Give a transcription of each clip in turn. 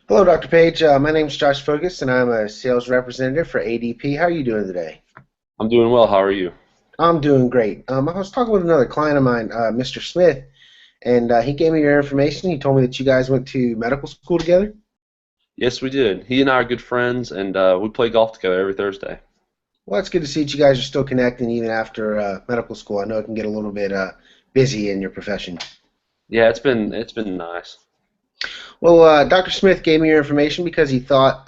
Hello, Dr. Page. My name is Josh Focus, and I'm a sales representative for ADP. How are you doing today? I'm doing well. How are you? I'm doing great. I was talking with another client of mine, Mr. Smith, and he gave me your information. He told me that you guys went to medical school together. Yes, we did. He and I are good friends, and we play golf together every Thursday. Well, it's good to see that you guys are still connecting even after medical school. I know it can get a little bit busy in your profession. Yeah, it's been nice. Well, Dr. Smith gave me your information because he thought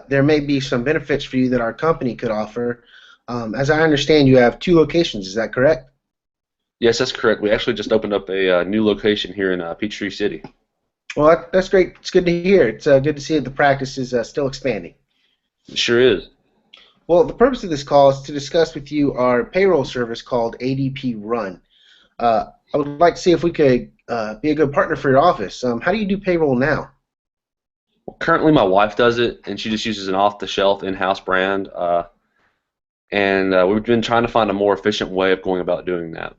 there may be some benefits for you that our company could offer. As I understand, you have two locations. Is that correct? Yes, that's correct. We actually just opened up a new location here in Peachtree City. Well, that's great. It's good to hear. It's good to see that the practice is still expanding. It sure is. Well, the purpose of this call is to discuss with you our payroll service called ADP Run. I would like to see if we could be a good partner for your office. How do you do payroll now? Well, currently, my wife does it, and she just uses an off-the-shelf in-house brand. And we've been trying to find a more efficient way of going about doing that.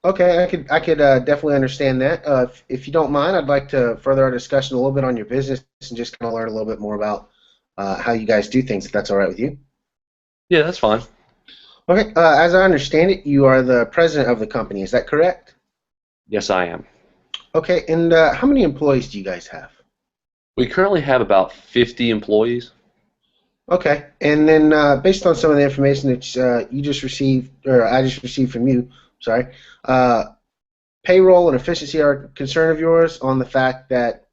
Okay, I could definitely understand that. If you don't mind, I'd like to further our discussion a little bit on your business and just kind of learn a little bit more about how you guys do things, if that's all right with you. Yeah, that's fine. Okay, as I understand it, you are the president of the company. Is that correct? Yes, I am. Okay, and how many employees do you guys have? We currently have about 50 employees. Okay, and then based on some of the information that you just received, or I just received from you, sorry, uh, payroll and efficiency are a concern of yours on the fact that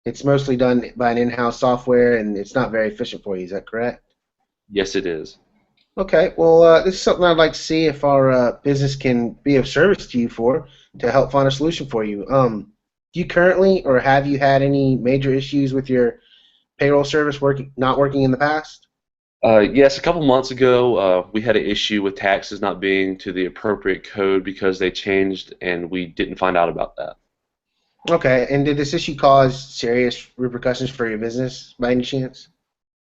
it's mostly done by an in-house software and it's not very efficient for you. Is that correct? Yes, it is. Okay, well, this is something I'd like to see if our business can be of service to you for to help find a solution for you. Do you currently or have you had any major issues with your payroll service working not working in the past? Yes, a couple months ago, we had an issue with taxes not being to the appropriate code because they changed, and we didn't find out about that. Okay, and did this issue cause serious repercussions for your business by any chance?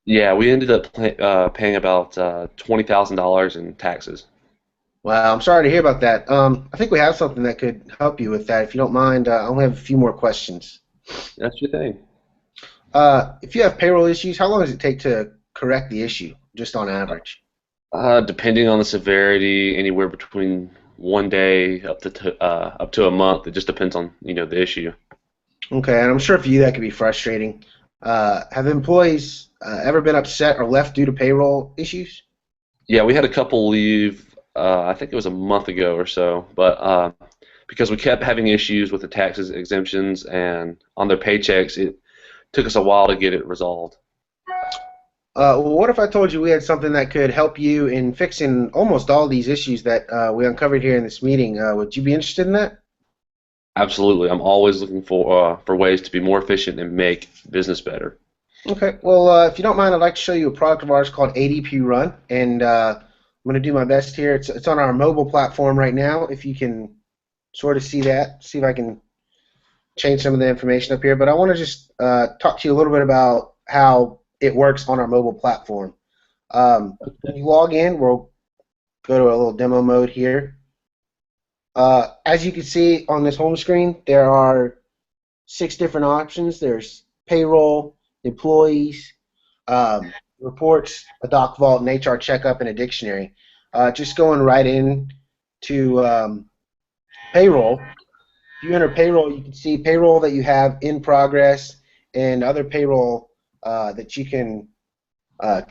Yeah, we ended up paying about $20,000 in taxes. Well, I'm sorry to hear about that. I think we have something that could help you with that. If you don't mind, I only have a few more questions. That's your thing. If you have payroll issues, how long does it take to correct the issue, just on average? Depending on the severity, anywhere between 1 day up to a month. It just depends on the issue. Okay, and I'm sure for you that could be frustrating. Have employees ever been upset or left due to payroll issues? Yeah, we had a couple leave. I think it was a month ago or so, but because we kept having issues with the taxes exemptions and on their paychecks, it took us a while to get it resolved. Well, what if I told you we had something that could help you in fixing almost all these issues that we uncovered here in this meeting? Would you be interested in that? Absolutely. I'm always looking for ways to be more efficient and make business better. Okay. Well, if you don't mind, I'd like to show you a product of ours called ADP Run, and I'm going to do my best here. It's on our mobile platform right now. If you can sort of see that, see if I can change some of the information up here. But I want to just talk to you a little bit about how it works on our mobile platform. When you log in, we'll go to a little demo mode here. As you can see on this home screen, there are six different options. There's payroll, employees, reports, a doc vault, an HR checkup, and a dictionary. Just going right in to payroll. If you enter payroll, you can see payroll that you have in progress and other payroll that you can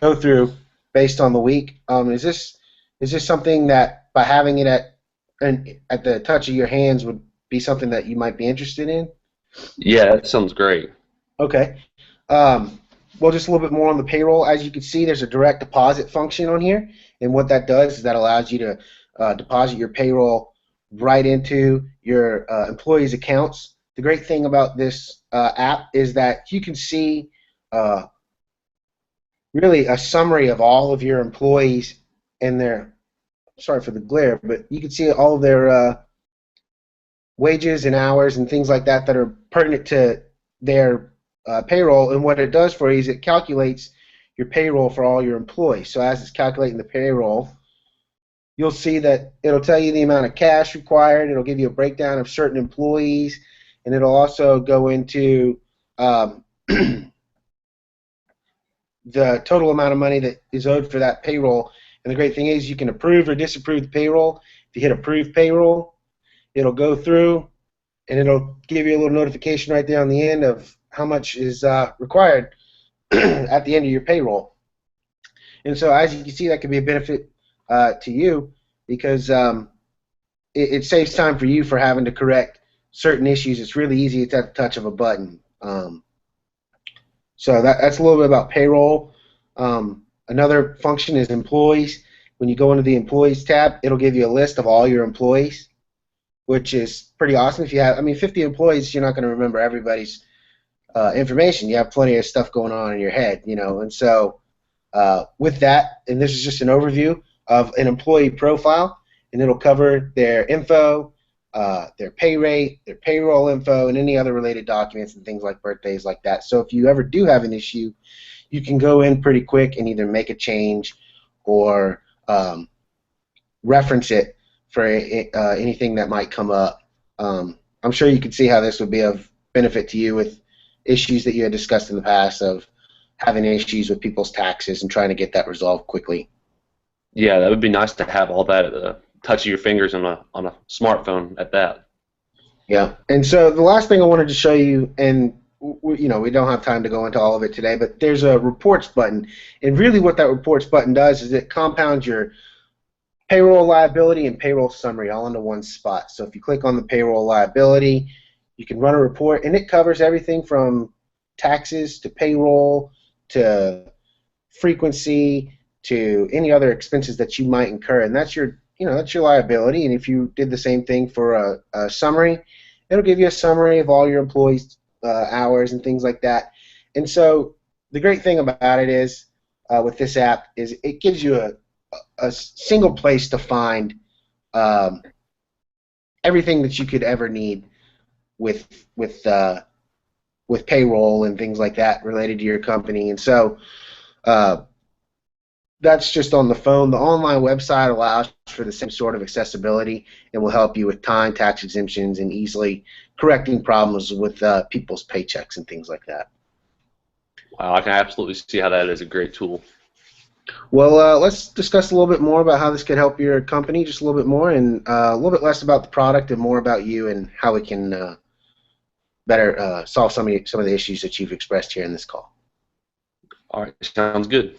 go through based on the week. Is this something that by having it at the touch of your hands would be something that you might be interested in? Yeah, that sounds great. Okay. Um, well, just a little bit more on the payroll. As you can see, there's a direct deposit function on here, and what that does is that allows you to deposit your payroll right into your employees' accounts. The great thing about this app is that you can see uh, really a summary of all of your employees and their, sorry for the glare, but you can see all of their wages and hours and things like that that are pertinent to their payroll. And what it does for you is it calculates your payroll for all your employees. So as it's calculating the payroll, you'll see that it'll tell you the amount of cash required. It'll give you a breakdown of certain employees, and it'll also go into the total amount of money that is owed for that payroll. And the great thing is you can approve or disapprove the payroll. If you hit approve payroll, it'll go through and it'll give you a little notification right there on the end of how much is required at the end of your payroll. And so as you can see, that could be a benefit to you because it saves time for you for having to correct certain issues. It's really easy. It's at the touch of a button. So that's a little bit about payroll. Another function is employees. When you go into the employees tab, it'll give you a list of all your employees, which is pretty awesome. If you have, 50 employees, you're not going to remember everybody's information. You have plenty of stuff going on in your head, and so with that, and this is just an overview of an employee profile, and it'll cover their info, their pay rate, their payroll info, and any other related documents and things like birthdays like that. So if you ever do have an issue, you can go in pretty quick and either make a change or reference it for anything that might come up. I'm sure you can see how this would be of benefit to you with issues that you had discussed in the past of having issues with people's taxes and trying to get that resolved quickly. Yeah, that would be nice to have all that at the touch of your fingers on a smartphone at that. Yeah, and so the last thing I wanted to show you, and we don't have time to go into all of it today, but there's a reports button, and really what that reports button does is it compounds your payroll liability and payroll summary all into one spot. So if you click on the payroll liability, you can run a report, and it covers everything from taxes to payroll to frequency to any other expenses that you might incur, and that's your liability. And if you did the same thing for a summary, it'll give you a summary of all your employees' hours and things like that. And so the great thing about it is with this app is it gives you a single place to find everything that you could ever need with payroll and things like that related to your company. And so that's just on the phone. The online website allows for the same sort of accessibility and will help you with time, tax exemptions, and easily correcting problems with people's paychecks and things like that. Wow, I can absolutely see how that is a great tool. Well, let's discuss a little bit more about how this could help your company, just a little bit more, and a little bit less about the product and more about you and how it can better solve some of the issues that you've expressed here in this call. All right, sounds good.